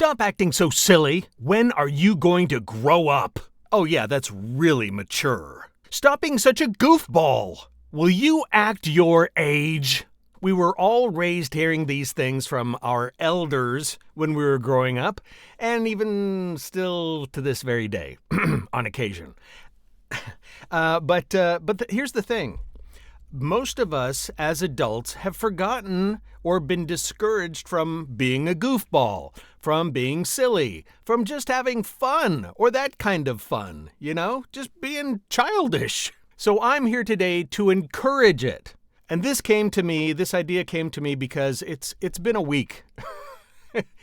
Stop acting so silly. When are you going to grow up? Oh yeah, that's really mature. Stop being such a goofball. Will you act your age? We were all raised hearing these things from our elders when we were growing up, and even still to this very day, on occasion. But here's the thing. Most of us as adults have forgotten or been discouraged from being a goofball, from being silly, from just having fun, or that kind of fun, just being childish. So I'm here today to encourage it. And this idea came to me because it's been a week.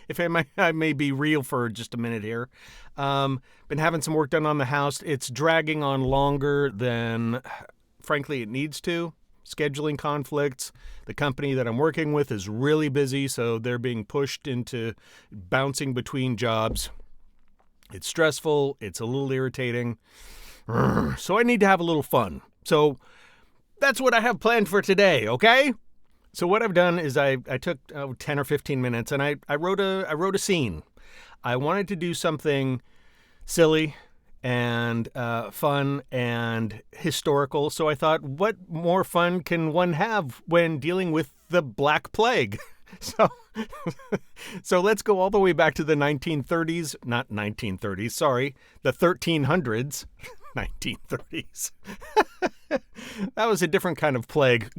If I may be real for just a minute here. Been having some work done on the house. It's dragging on longer than, frankly, it needs to. Scheduling conflicts. The company that I'm working with is really busy, so they're being pushed into bouncing between jobs. It's stressful. It's a little irritating. So I need to have a little fun. So that's what I have planned for today, okay? So what I've done is I took 10 or 15 minutes and I wrote a scene. I wanted to do something silly and fun and historical. So I thought, what more fun can one have when dealing with the Black Plague? So let's go all the way back to the 1930s, not 1930s, sorry, the 1300s, 1930s. That was a different kind of plague.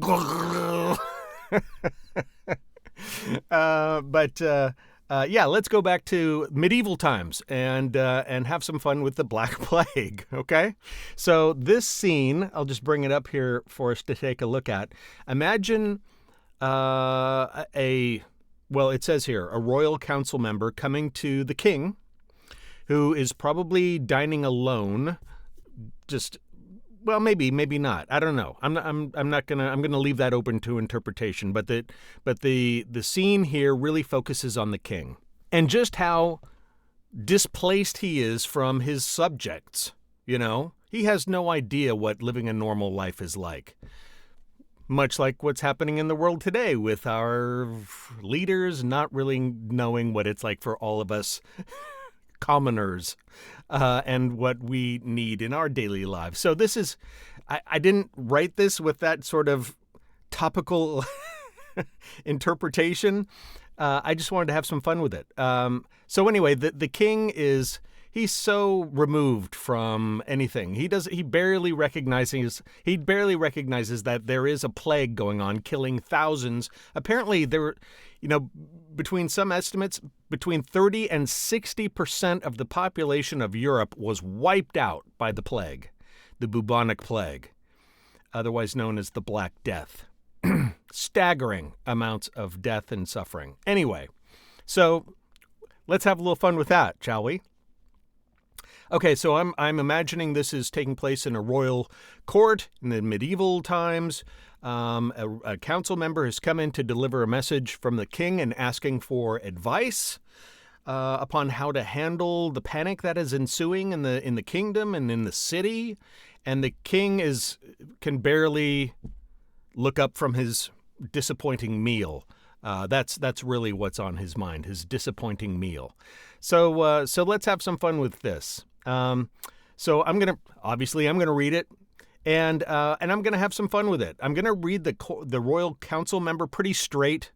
Yeah, let's go back to medieval times and have some fun with the Black Plague, okay? So this scene, I'll just bring it up here for us to take a look at. Imagine it says here, a royal council member coming to the king, who is probably dining alone, maybe not. I don't know. I'm gonna leave that open to interpretation. But the scene here really focuses on the king and just how displaced he is from his subjects. He has no idea what living a normal life is like. Much like what's happening in the world today with our leaders not really knowing what it's like for all of us commoners and what we need in our daily lives. So this is, I didn't write this with that sort of topical interpretation. I just wanted to have some fun with it. So anyway, the king he's so removed from anything. He barely recognizes that there is a plague going on, killing thousands. Apparently there, between some estimates, between 30 and 60% of the population of Europe was wiped out by the plague, the bubonic plague, otherwise known as the Black Death. Staggering amounts of death and suffering. Anyway, so let's have a little fun with that, shall we? Okay, so I'm imagining this is taking place in a royal court in the medieval times. A council member has come in to deliver a message from the king and asking for advice upon how to handle the panic that is ensuing in the kingdom and in the city. And the king can barely look up from his disappointing meal. That's really what's on his mind, his disappointing meal. So let's have some fun with this. So I'm gonna read it, and I'm gonna have some fun with it. I'm gonna read the royal council member pretty straight,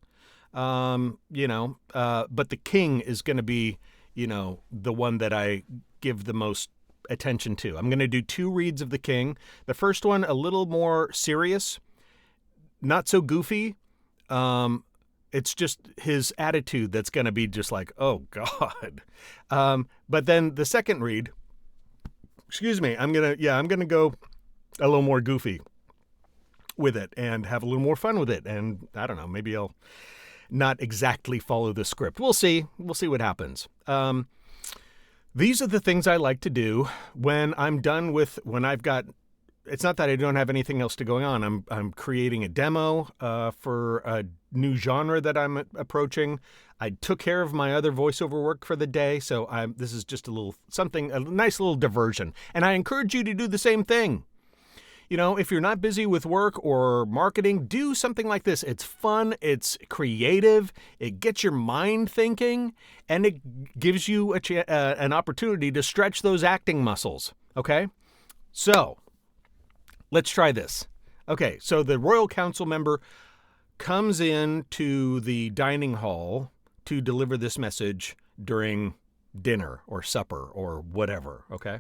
but the king is gonna be, the one that I give the most attention to. I'm gonna do 2 reads of the king. The first one a little more serious, not so goofy. It's just his attitude that's going to be just like, oh, God. But then the second read, I'm going to go a little more goofy with it and have a little more fun with it. And I don't know, maybe I'll not exactly follow the script. We'll see. We'll see what happens. These are the things I like to do when I've got, it's not that I don't have anything else to going on. I'm creating a demo for a new genre that I'm approaching. I took care of my other voiceover work for the day, so this is just a nice little diversion. And I encourage you to do the same thing. if you're not busy with work or marketing, do something like this. It's fun, it's creative, it gets your mind thinking, and it gives you an opportunity to stretch those acting muscles, okay? So, let's try this. Okay, so the Royal Council member comes in to the dining hall to deliver this message during dinner or supper or whatever, okay?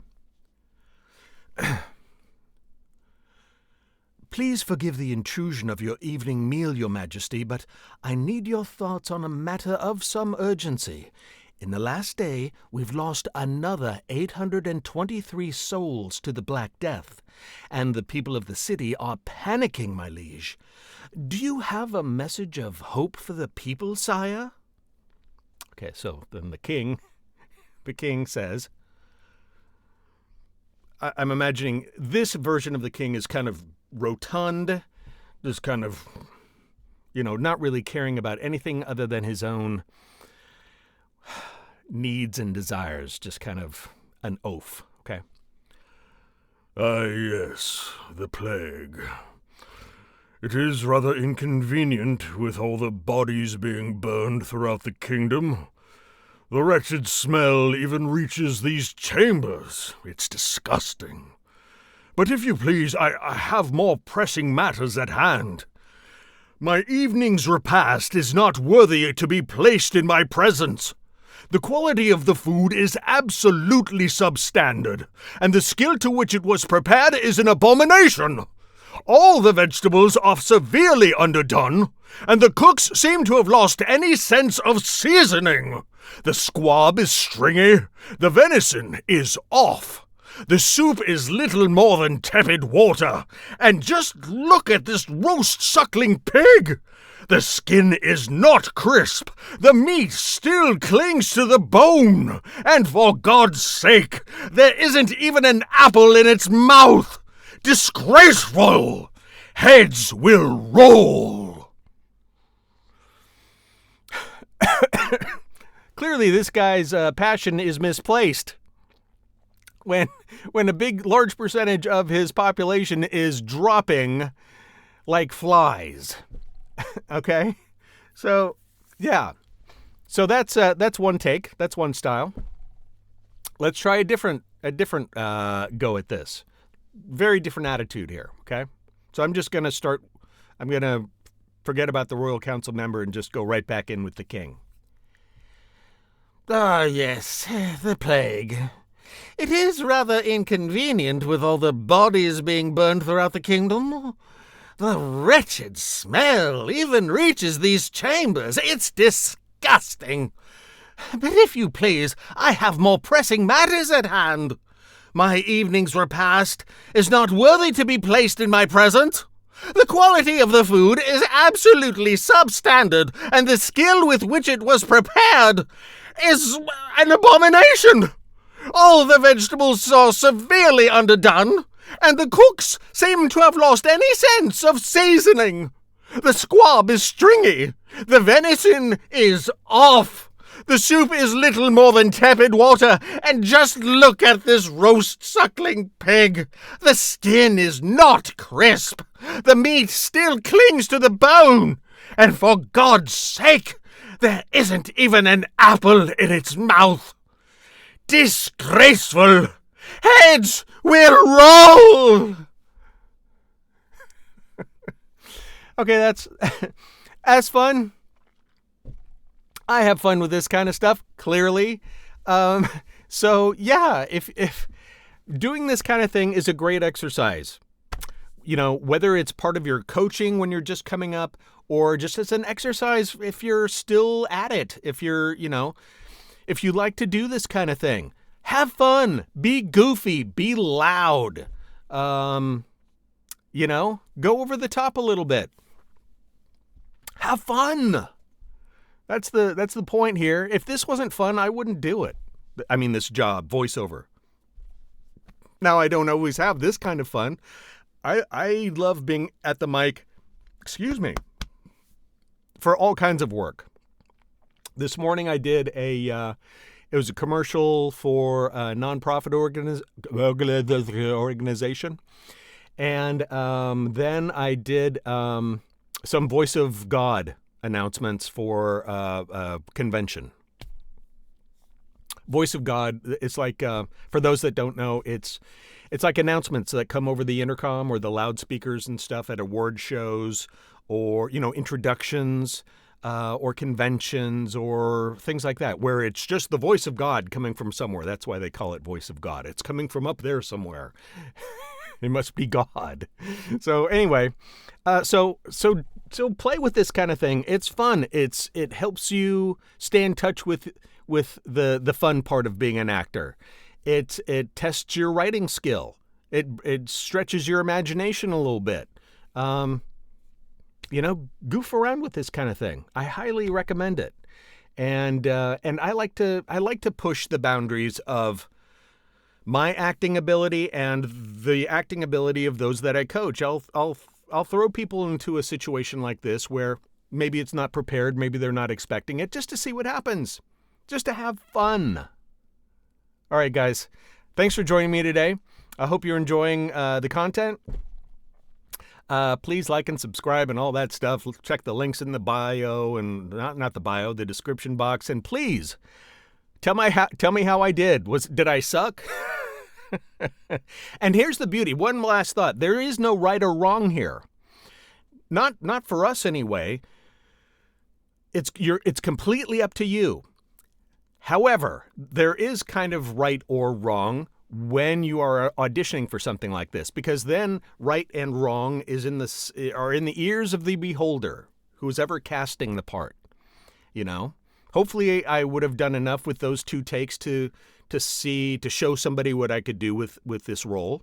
Please forgive the intrusion of your evening meal, Your Majesty, but I need your thoughts on a matter of some urgency. In the last day, we've lost another 823 souls to the Black Death, and the people of the city are panicking, my liege. Do you have a message of hope for the people, sire? Okay, so then the king says, I'm imagining this version of the king is kind of rotund, just kind of, not really caring about anything other than his own needs and desires, just kind of an oaf, okay? Yes, the plague. It is rather inconvenient with all the bodies being burned throughout the kingdom. The wretched smell even reaches these chambers. It's disgusting. But if you please, I have more pressing matters at hand. My evening's repast is not worthy to be placed in my presence. The quality of the food is absolutely substandard, and the skill to which it was prepared is an abomination. All the vegetables are severely underdone, and the cooks seem to have lost any sense of seasoning. The squab is stringy, the venison is off. The soup is little more than tepid water, and just look at this roast suckling pig! The skin is not crisp, the meat still clings to the bone, and for God's sake, there isn't even an apple in its mouth! Disgraceful! Heads will roll! Clearly, this guy's passion is misplaced. When a large percentage of his population is dropping like flies. Okay? So, yeah. So that's one take. That's one style. Let's try a different go at this. Very different attitude here, okay? So I'm going to forget about the Royal Council member and just go right back in with the king. Ah, yes, the plague. It is rather inconvenient with all the bodies being burned throughout the kingdom. The wretched smell even reaches these chambers. It's disgusting. But if you please, I have more pressing matters at hand. My evening's repast is not worthy to be placed in my presence. The quality of the food is absolutely substandard, and the skill with which it was prepared is an abomination. All the vegetables are severely underdone, and the cooks seem to have lost any sense of seasoning. The squab is stringy, the venison is off, the soup is little more than tepid water, and just look at this roast suckling pig. The skin is not crisp, the meat still clings to the bone, and for God's sake, there isn't even an apple in its mouth. Disgraceful! Heads will roll! Okay, that's fun. I have fun with this kind of stuff, clearly. So, yeah, if doing this kind of thing is a great exercise. Whether it's part of your coaching when you're just coming up, or just as an exercise if you're still at it, if you like to do this kind of thing. Have fun, be goofy, be loud, go over the top a little bit. Have fun. That's the point here. If this wasn't fun, I wouldn't do it. I mean, this job, voiceover. Now, I don't always have this kind of fun. I love being at the mic, for all kinds of work. This morning I did it was a commercial for a nonprofit organization. And then I did some Voice of God announcements for a convention. Voice of God, it's like, for those that don't know, it's like announcements that come over the intercom or the loudspeakers and stuff at award shows, or, introductions, or conventions or things like that, where it's just the voice of God coming from somewhere. That's why they call it Voice of God. It's coming from up there somewhere. It must be God. So anyway, so play with this kind of thing. It's fun. It helps you stay in touch with the fun part of being an actor. It tests your writing skill. It stretches your imagination a little bit. Goof around with this kind of thing. I highly recommend it. And I like to push the boundaries of my acting ability and the acting ability of those that I coach. I'll throw people into a situation like this where maybe it's not prepared, maybe they're not expecting it, just to see what happens, just to have fun. All right, guys, thanks for joining me today. I hope you're enjoying the content. Please like and subscribe and all that stuff. Check the links in the bio and not the bio, the description box. And please tell me how I did. Did I suck? And here's the beauty. One last thought. There is no right or wrong here. Not for us anyway. It's completely up to you. However, there is kind of right or wrong when you are auditioning for something like this, because then right and wrong are in the ears of the beholder, who's ever casting the part. Hopefully I would have done enough with those 2 takes to show somebody what I could do with this role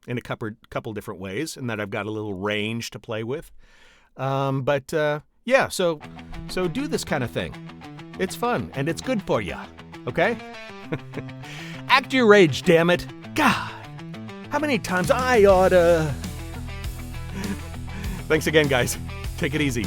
in a couple different ways, and that I've got a little range to play with. Yeah, so do this kind of thing. It's fun and it's good for you. Okay? Act your rage, damn it. God, how many times I oughta... Thanks again, guys. Take it easy.